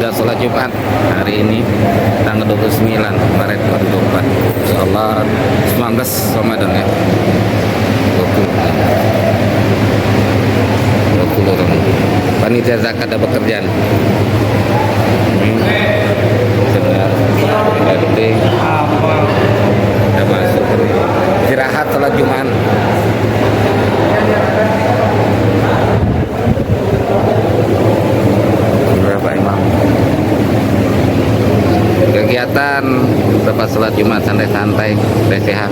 sudah sholat Jumat hari ini tanggal 29 Maret 2024, insyaallah 19 Ramadan ya, 20 orang panitia zakat ada pekerjaan udah masuk istirahat sholat Jumat. Berapa imam kegiatan lepas sholat Jumat santai-santai lesehan.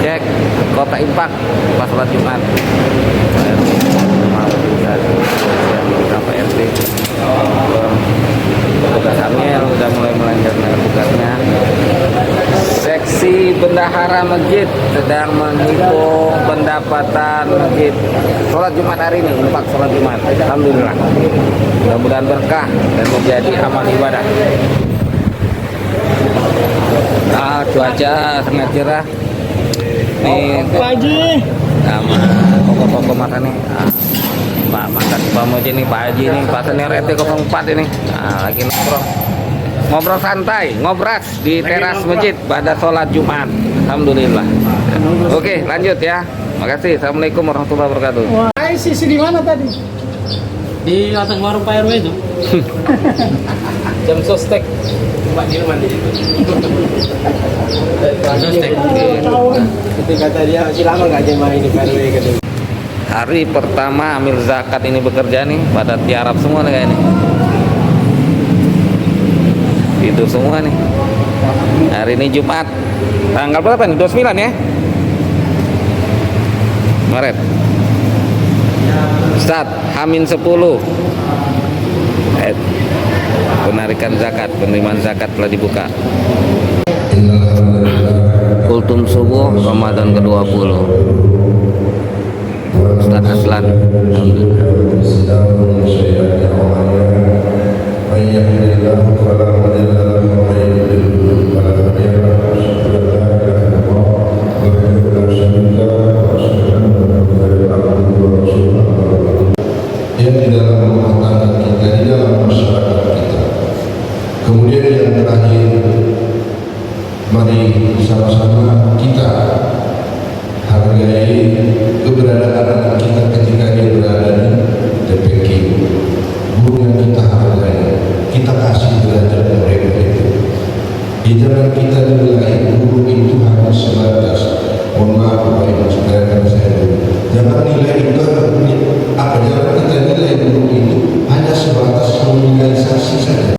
Cek kota Impak pas sholat Jumat. Berapa RT tugas Samuel udah mulai melanjutkan tugasnya. Seksi bendahara masjid sedang menghitung pendapatan masjid sholat Jumat hari ini, Impak sholat Jumat. Alhamdulillah, mudah-mudahan berkah dan menjadi amal ibadah. Cuaca sangat cerah nih Pak Haji sama pokok-pokok mata nih. Pak mantan Pak Moji nih, Pak Haji nih, Pak Senior RT 04 ini lagi ngobrol santai, ngobras di teras masjid pada sholat Jumat. Alhamdulillah. Oke, lanjut ya. Makasih. Assalamualaikum warahmatullahi wabarakatuh. wah, sisi di mana tadi? Di atas warung Pak RW itu. Jam sostek. Pak Dirman di situ. Sostek. Itu kata dia masih lama nggak jemaah ini Pak RW gitu. Hari pertama amil zakat ini bekerja nih, pada tiarap semua nih kayak ini. Itu semua nih. Hari ini Jumat. Tanggal berapa nih? 29 ya? Maret. Start Hamin 10. Penarikan zakat, penerimaan zakat telah dibuka. Kultum subuh Ramadan ke-20. Ustaz Aslan. yang di dalam rumah tangga kita, di dalam masyarakat kita. Kemudian yang terakhir, mari sama-sama kita hargai keberadaan anak kita ketika dia berada di TPQ. Guru yang kita hargai, kita kasih belajar mereka itu. Di jalan kita nilai guru itu hanya sebatas, mohon maaf Bapak Ibu sekalian, saya dulu. Jangan nilai itu apa, jangan kita nilai guru itu hanya sebatas nominalisasi saja.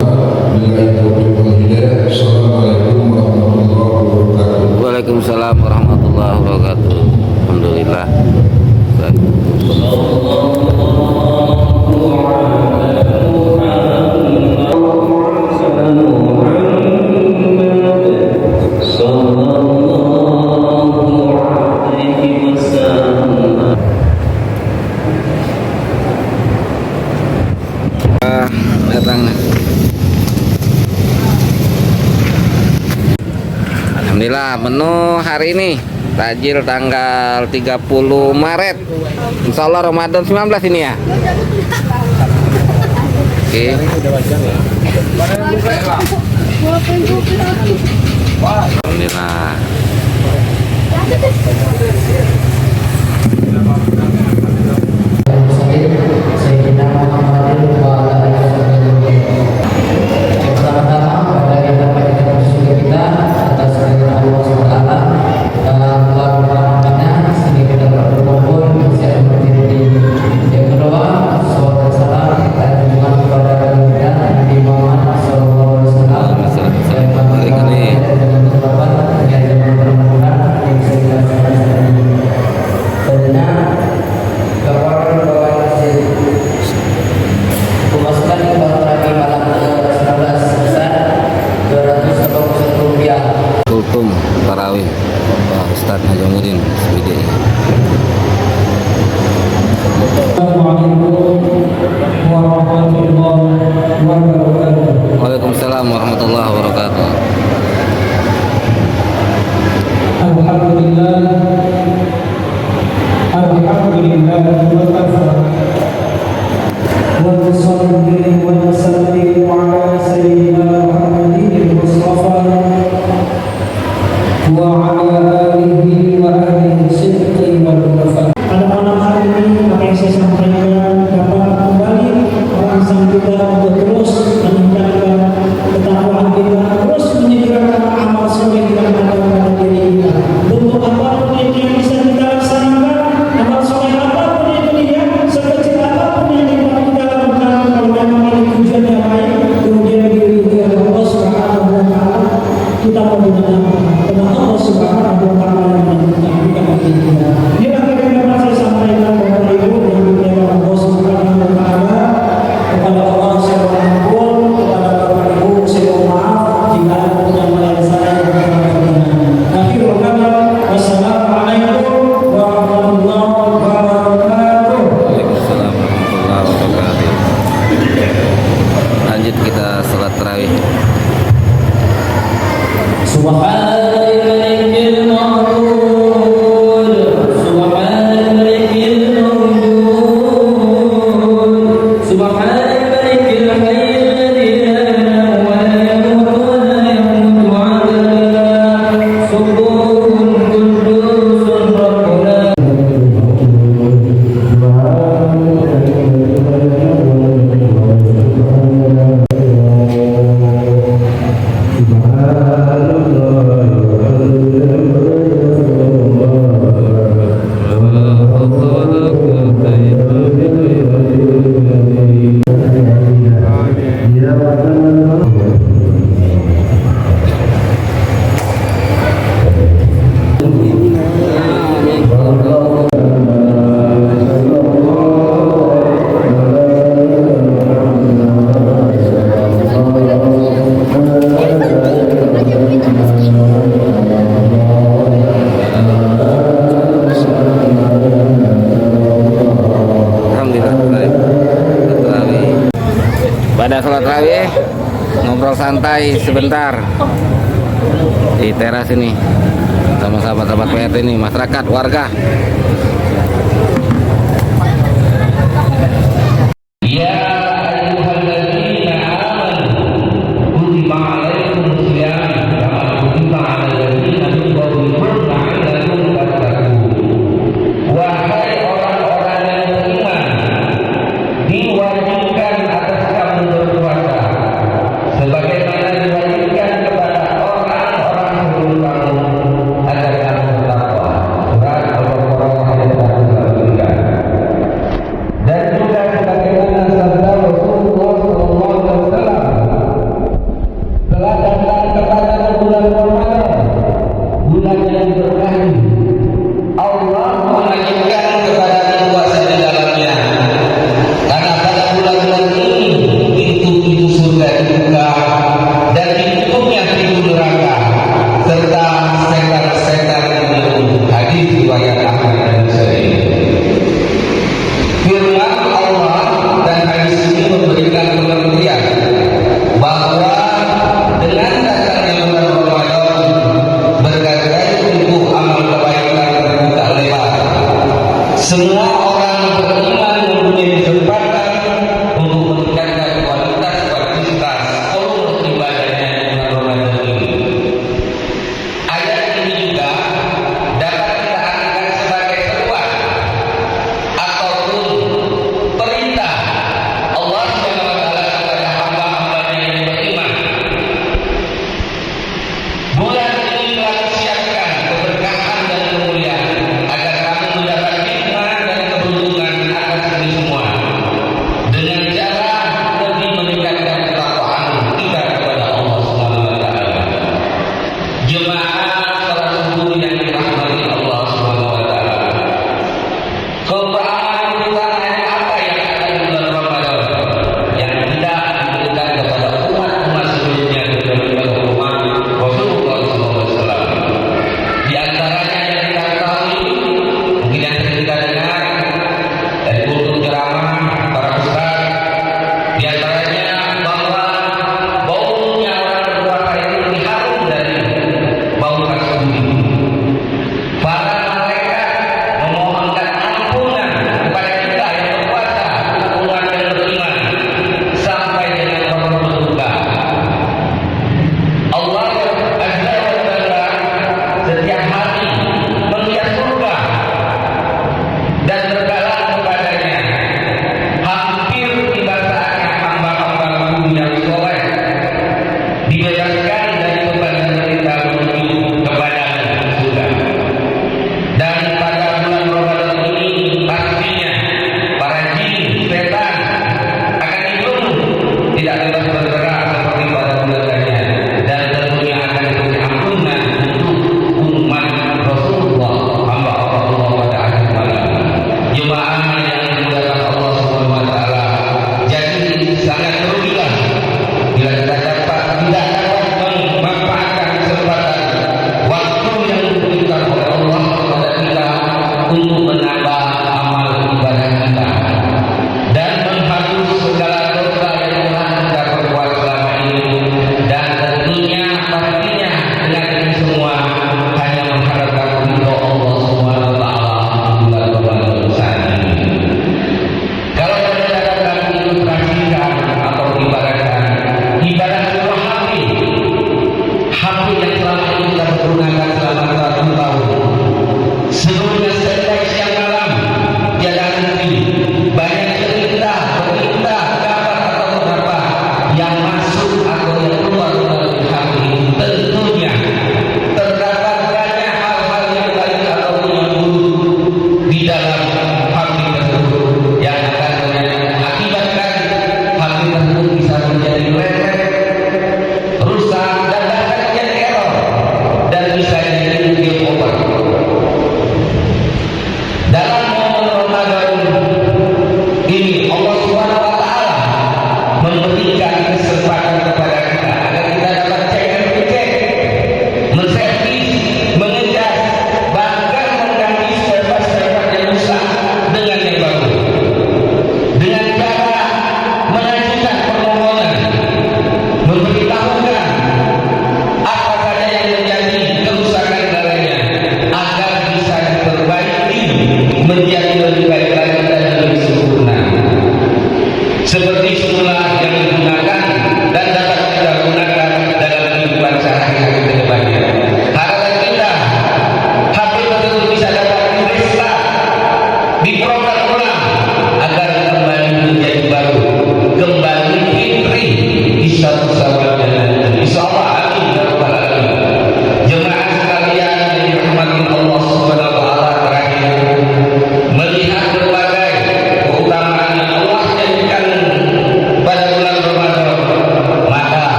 Nilai guru pembelajaran. Assalamualaikum warahmatullahi wabarakatuh. Waalaikumsalam warahmatullahi wabarakatuh. Alhamdulillah. Datang. Alhamdulillah, menu hari ini takjil tanggal 30 Maret, insyaallah Ramadan 19 ini ya. Oke. Alhamdulillah. Kultum Tarawih Bapak Ustaz Najamuddin SPD. Waalaikumsalam warahmatullahi wabarakatuh. Alhamdulillah wa kafa ونصلي ونسلم على سيدنا محمد المصطفى وعلى آله وأهله الصدق والوفاء. Pada malam hari ini apa yang saya sampaikan dapat kembali merangsang kita untuk terus meningkatkan ketakwaan kita, terus menyediakan amal soleh yang ada pada diri kita. Untuk apapun itu yang bisa kita laksanakan, amal soleh apapun itu dia, sekecil apapun yang kita lakukan, kalau memang ini tujuan yang baik, kemudian diridhoi oleh Allah Subhanahu wa Ta'ala, kita menggunakan karena Allah Subhanahu wa Ta'ala yang menentukan kita. Inilah kira-kira saya sampaikan kepada ibu yang dimuliakan Allah Subhanahu wa Ta'ala. Kepada Allah saya mengampun, kepada bapak ibu saya mohon maaf jika ada yang melayan saya yang berkenan. Akhirul kalam, wassalamualaikum warahmatullahi wabarakatuh. Waalaikumsalam warahmatullahi wabarakatuh. Lanjut kita salat tarawih. Pada sholat tarawih ngobrol santai sebentar di teras ini sama sahabat-sahabat PRT ini, masyarakat, warga. Agar kamu bertakwa. Surat Al-Baqarah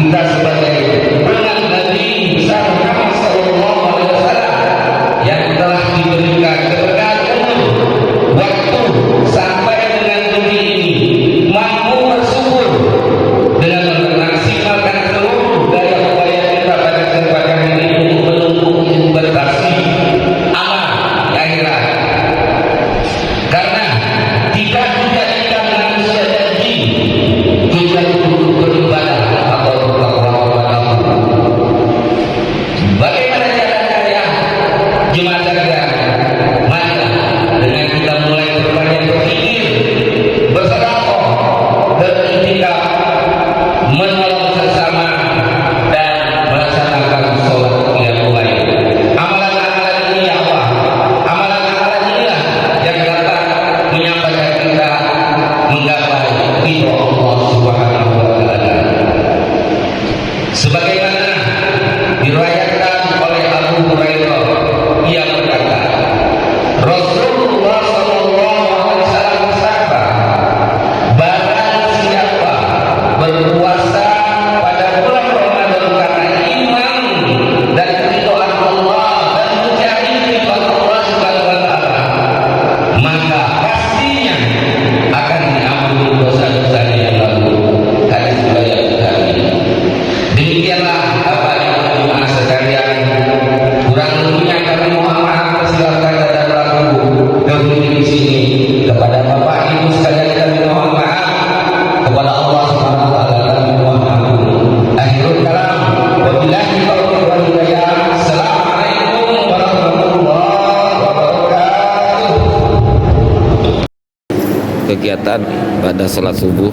kita sebagai anak Nabi besar Muhammad sallallahu alaihi wasallam yang telah diberikan keberkahan umur, waktu sampai dengan detik ini mampu bersyukur dengan memaksimalkan seluruh daya upaya kita pada kesempatan ini untuk menumpuk investasi amal di akhirat. Karena tidak dijadikan manusia dan jin kecuali untuk beribadah atau bertakwa kepada Allah. Bagaimana caranya ya jemaah sekalian? Marilah dengan kita mulai berbanyak berpikir, bersedekah, beriktikaf, menolong sesama dan melaksanakan sholat qiyamul lail. Amalan-amalan ini ya Allah, amalan-amalan inilah yang dapat menyampaikan kita menggapai ridho Allah Subhanahu wa taala. Sebagaimana diriwayatkan oleh Abu Hurairah, ia berkata, Rasulullah sallallahu alaihi wasallam bersabda, barang siapa berpuasa pada bulan Ramadan karena iman dan keridhaan Allah dan mencari ridha Allah Subhanahu wa taala, maka pastinya akan diampuni dosa-dosanya yang lalu. Hadis riwayat Bukhari. Demikianlah Bapak Ibu jemaah sekalian, kurang lebihnya kami mohon maaf tersilap kata dan laku dahulu di sini. Kepada Bapak Ibu sekalian kami mohon maaf, kepada Allah Subhanahu wa taala kami mohon ampun. Akhirul kalam, wabillahi taufiq wal hidayah. Assalamualaikum warahmatullahi wabarakatuh. Kegiatan pada sholat subuh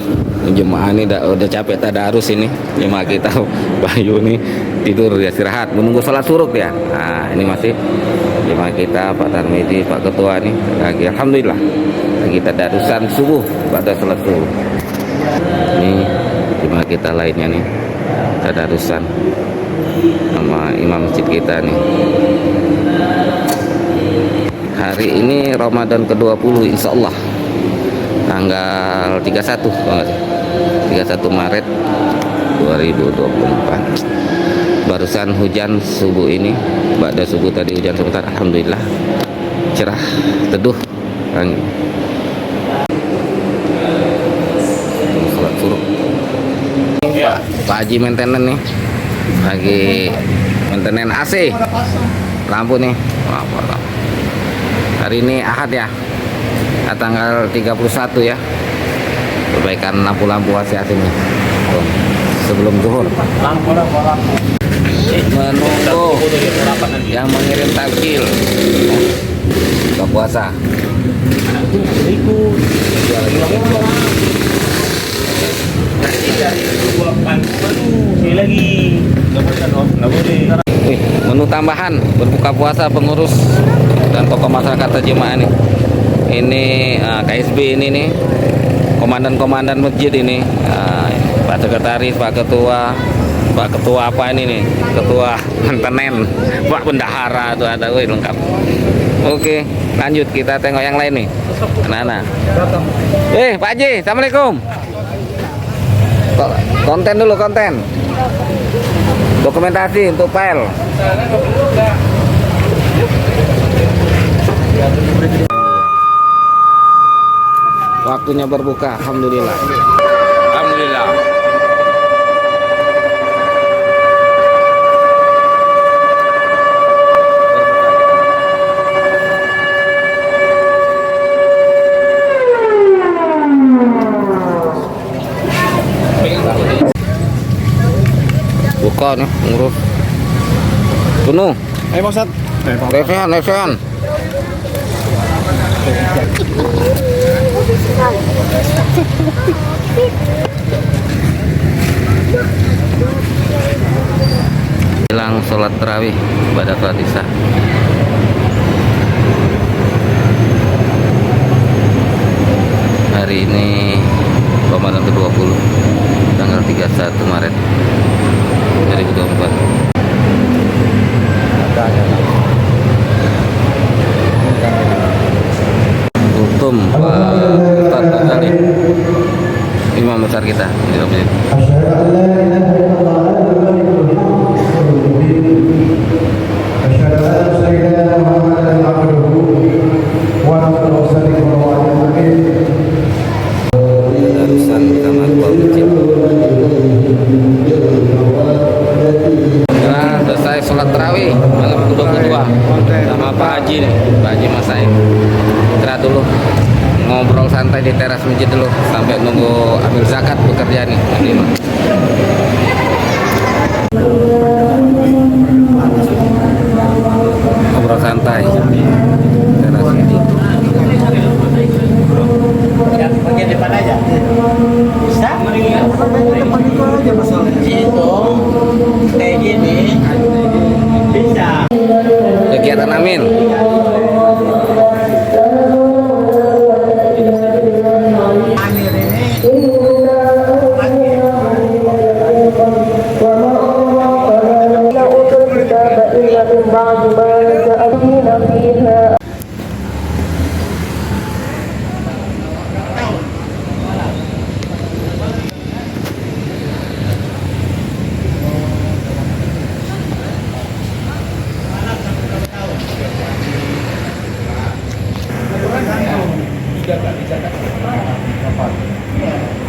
jemaah ini udah capek tadarus ini, jemaah kita Bayu nih tidur ya, istirahat menunggu sholat suruk ya. Nah ini masih jemaah kita Pak Tarmidi, Pak Ketua nih lagi, alhamdulillah lagi tadarusan subuh pada sholat subuh. Ini jemaah kita lainnya nih tadarusan sama imam masjid kita nih. Hari ini Ramadan ke-20 insyaallah tanggal 31 Maret 2024. Barusan hujan subuh ini, pada subuh tadi hujan sebentar, alhamdulillah cerah teduh angin. Sholat suruh. Pak Haji maintenance nih, lagi maintenance AC lampu nih. Wah, hari ini Ahad ya, tanggal 31 ya, perbaikan lampu-lampu AC ini sebelum zuhur. Menunggu yang mengirim takjil buka puasa. Wih, menu tambahan berbuka puasa pengurus dan tokoh masyarakat jemaah ini. Ini KSB ini nih, komandan-komandan masjid ini, Pak Sekretaris, Pak Ketua apa ini nih, Ketua Mantenen, Pak Bendahara tuh ada, wih lengkap. Oke, lanjut kita tengok yang lain nih. Anak-anak. Pak Haji, assalamualaikum. Konten dulu, konten. Dokumentasi untuk file. Waktunya berbuka, alhamdulillah. Alhamdulillah. Buka nih, ngurus. Penuh. Ayo Pak Ustaz. Lesehan. Jelang sholat tarawih pada sholat isya. Hari ini Ramadan ke-20 tanggal 31 Maret 2024. Kultum Ustaz Ghazali, imam besar kita di masjid. Haji nih, Pak Haji Mas Said. Istirahat dulu, ngobrol santai di teras masjid dulu sampai nunggu ambil zakat bekerja nih. Ini mah. Ngobrol santai teras masjid. Yang bagian depan aja. Bisa? Depan itu aja masalahnya. Itu kayak gini. Bisa. Kegiatan Amin. Amir ini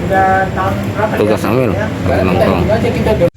Udah tahun berapa? Tugas Amil lagi nongkrong.